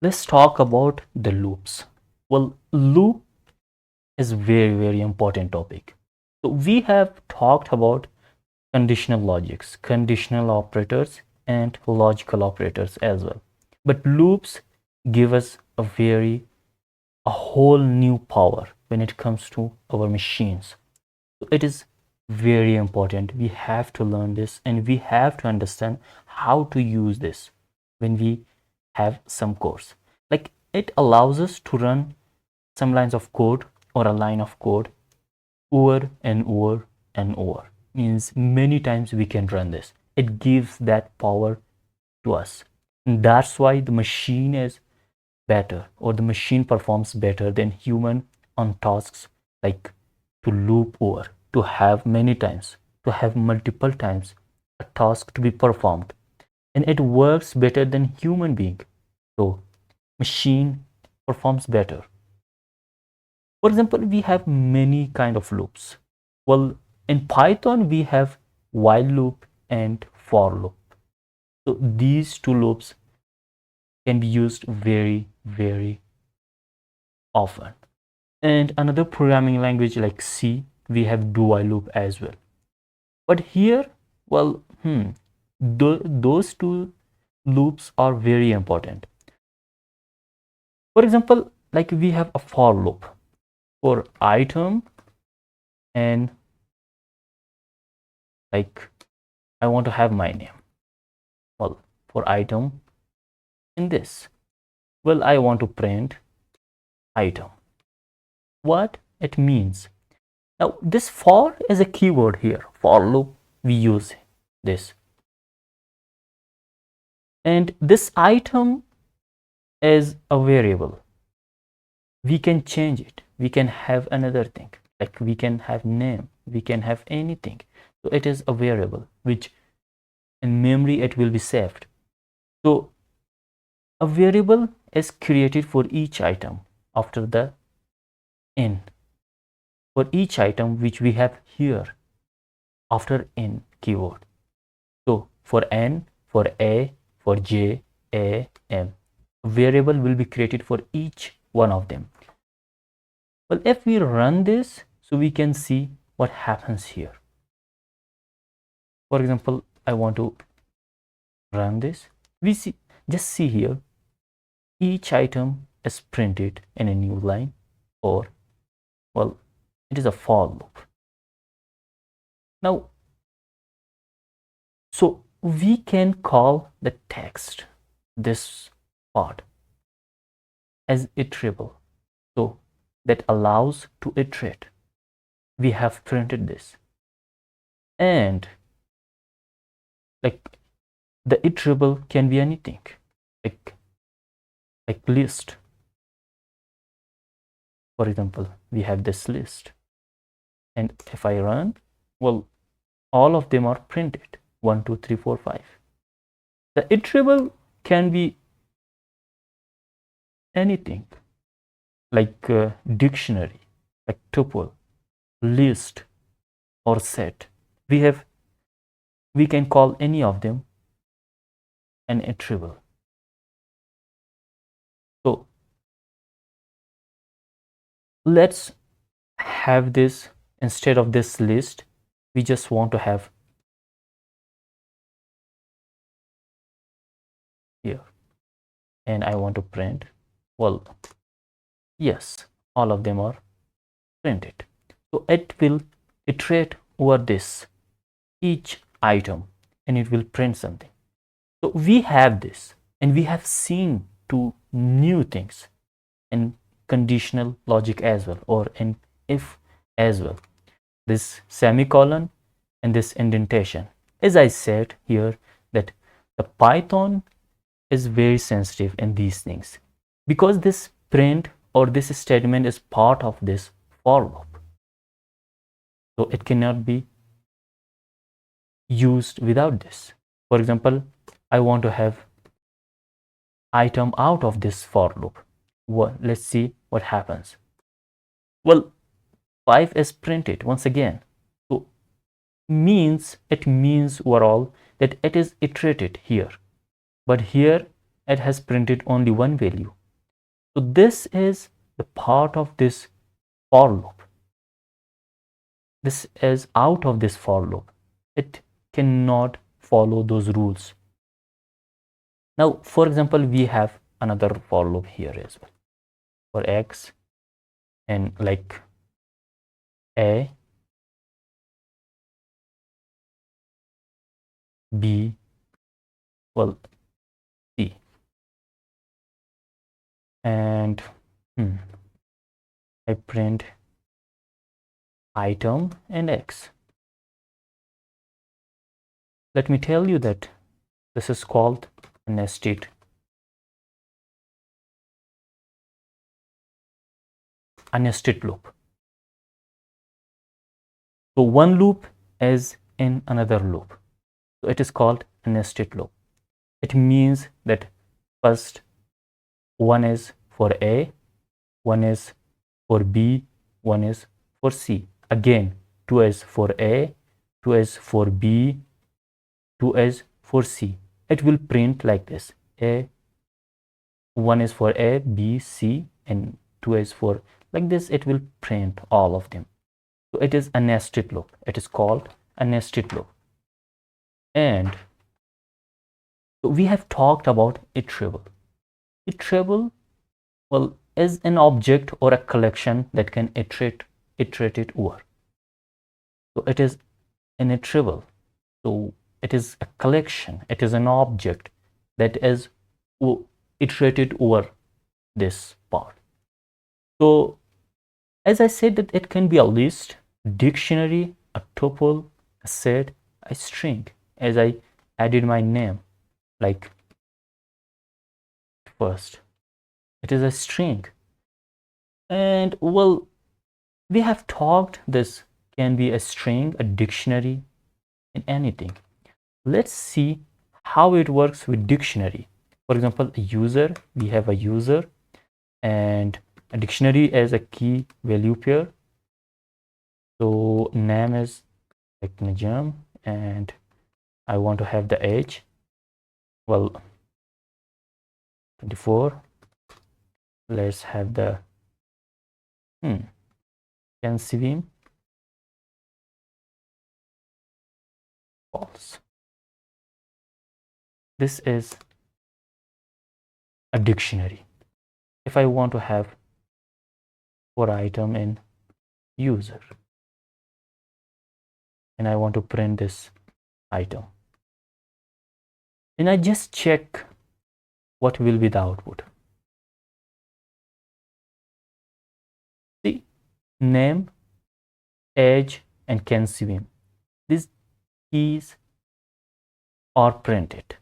Let's talk about the loops. Well, loop is very important topic. So we have talked about conditional logics, conditional operators, and logical operators as well. But loops give us a whole new power when it comes to our machines. So it is very important. We have to learn this and we have to understand how to use this when we have some course. Like it allows us to run some lines of code or a line of code over and over and over. Means many times we can run this. It gives that power to us. And that's why the machine is better, or the machine performs better than human on tasks like to loop over, to have many times, to have multiple times a task to be performed. And it works better than human being. So machine performs better. For example, we have many kind of loops. Well, in Python, we have while loop and for loop. So these two loops can be used very often. And another programming language like C, we have do while loop as well. But here, well, those two loops are very important. For example, like we have a for loop for item, and like I want to have my name. Well, for item in this, well, I want to print item. What it means? Now, this for is a keyword here. For loop, we use this. And this item is a variable. We can change it. We can have another thing. Like we can have name. We can have anything. So it is a variable which in memory it will be saved. So a variable is created for each item after the in. For each item which we have here after in keyword. So for n, for a, for j, a, m, a variable will be created for each one of them. Well, if we run this, so we can see what happens here. For example, I want to run this. We see, just see here, each item is printed in a new line, or well, it is a for loop. Now, so we can call the text, this part, as iterable. So that allows to iterate. We have printed this. And like the iterable can be anything, like list. For example, we have this list. And if I run, well, all of them are printed. 1, 2, 3, 4, 5. The iterable can be anything, like dictionary, like tuple, list, or set. We can call any of them an iterable. So let's have this, instead of this list, we just want to have here, and I want to print, well, yes, all of them are printed. So it will iterate over this each item and it will print something. So we have this, and we have seen two new things in conditional logic as well, or in if as well, this semicolon and this indentation. As I said here, that the Python is very sensitive in these things, because this print or this statement is part of this for loop, so it cannot be used without this. For example, I want to have item out of this for loop. Well, let's see what happens. Well, 5 is printed once again. So it means overall that it is iterated here. But here it has printed only one value. So this is the part of this for loop. This is out of this for loop. It cannot follow those rules. Now, for example, we have another for loop here as well for x, and like a, b, well, c, and I print item and x. Let me tell you that this is called a nested loop. So one loop is in another loop. So it is called a nested loop. It means that first one is for A, one is for B, one is for C. Again, 2 is for A, 2 is for B, 2 is for C. It will print like this. One is for A, B, C, and 2 is for, like this. It will print all of them. So it is a nested loop. It is called a nested loop. And so we have talked about iterable. Iterable, well, is an object or a collection that can iterate it over. So it is an iterable. So it is a collection. It is an object that is iterated over this part. So as I said, that it can be a list, dictionary, a tuple, a set, a string. As I added my name, like first, it is a string. And well, we have talked this can be a string, a dictionary, and anything. Let's see how it works with dictionary. For example, a user, we have a user, and a dictionary as a key value pair. So name is like Najam, and I want to have the age, well, 24. Let's have the can swim, false. This is a dictionary. If I want to have for item in user, and I want to print this item, and I just check what will be the output. See, name, age, and can swim. These keys are printed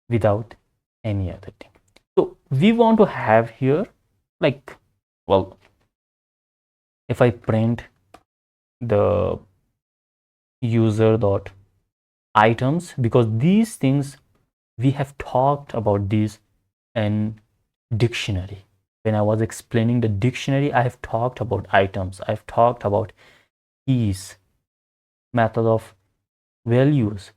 without any other thing. So we want to have here, like, well, if I print the user dot items, because these things we have talked about these in dictionary. When I was explaining the dictionary, I have talked about items, I've talked about keys, method of values.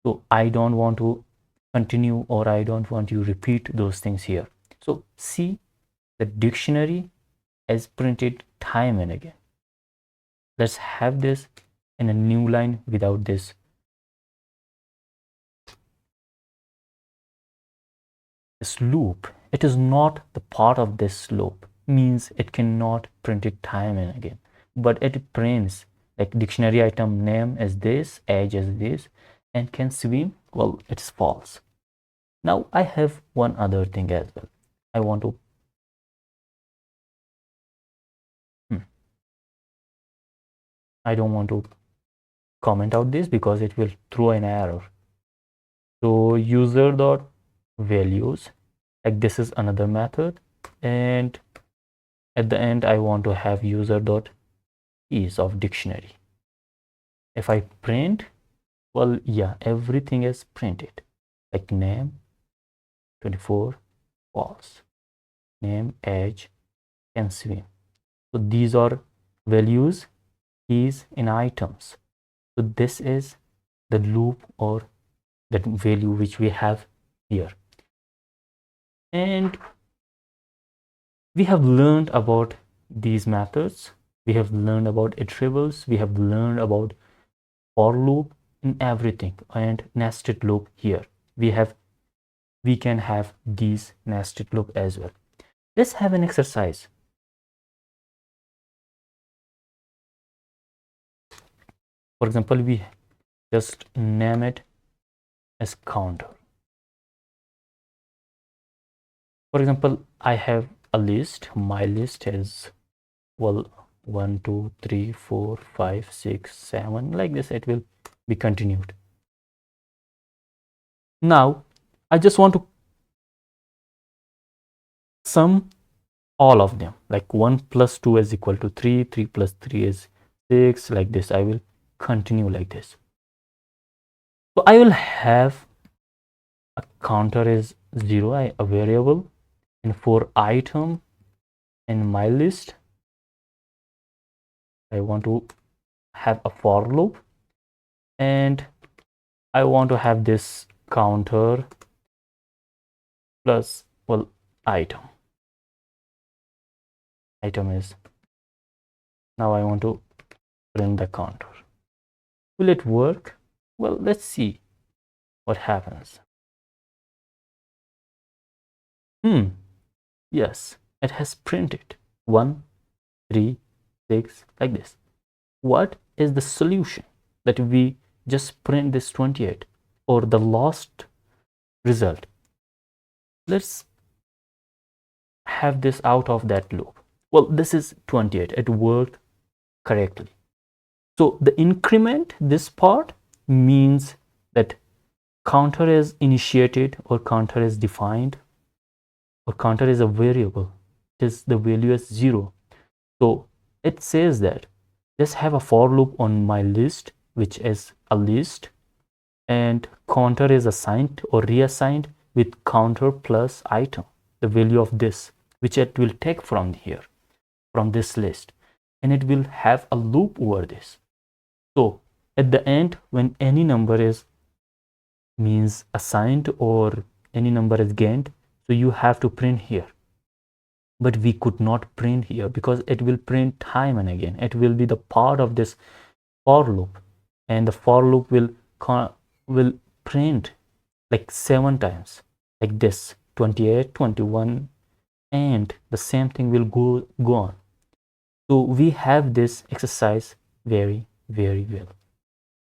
So I don't want to continue, or I don't want to repeat those things here. So see, the dictionary is printed time and again. Let's have this in a new line without this. This loop, it is not the part of this loop, means it cannot print it time and again, but it prints like dictionary item name as this, age as this, and can swim, well, it's false. Now I have one other thing as well. I want to I don't want to comment out this because it will throw an error. So user dot values, like this is another method, and at the end I want to have user dot keys of dictionary. If I print, well, yeah, everything is printed, like name 24 false, name, age, can swim. So these are values, keys in items. So this is the loop or that value which we have here. And we have learned about these methods. We have learned about iterables. We have learned about for loop in everything and nested loop here. We can have these nested loop as well. Let's have an exercise. For example, we just name it as counter. For example, I have a list. My list is, well, 1 2 3 4 5 6 7, like this. It will be continued. Now I just want to sum all of them, like 1 plus 2 is equal to 3, 3 plus 3 is 6, like this. I will continue like this. So I will have a counter is 0, a variable, and for item in my list I want to have a for loop, and I want to have this counter plus, well, item is, now I want to print the counter. Will it work? Well, let's see what happens. Yes, it has printed 1 3 6, like this. What is the solution? That we just print this 28 or the last result. Let's have this out of that loop. Well, this is 28. It worked correctly. So the increment, this part, means that counter is initiated or counter is defined or counter is a variable. It is the value is 0. So it says that just have a for loop on my list, which is a list, and counter is assigned or reassigned with counter plus item, the value of this, which it will take from here, from this list, and it will have a loop over this. So at the end, when any number is means assigned or any number is gained, so you have to print here. But we could not print here because it will print time and again. It will be the part of this for loop, and the for loop will print like 7 times, like this, 28, 21, and the same thing will go on. So we have this exercise very, very well.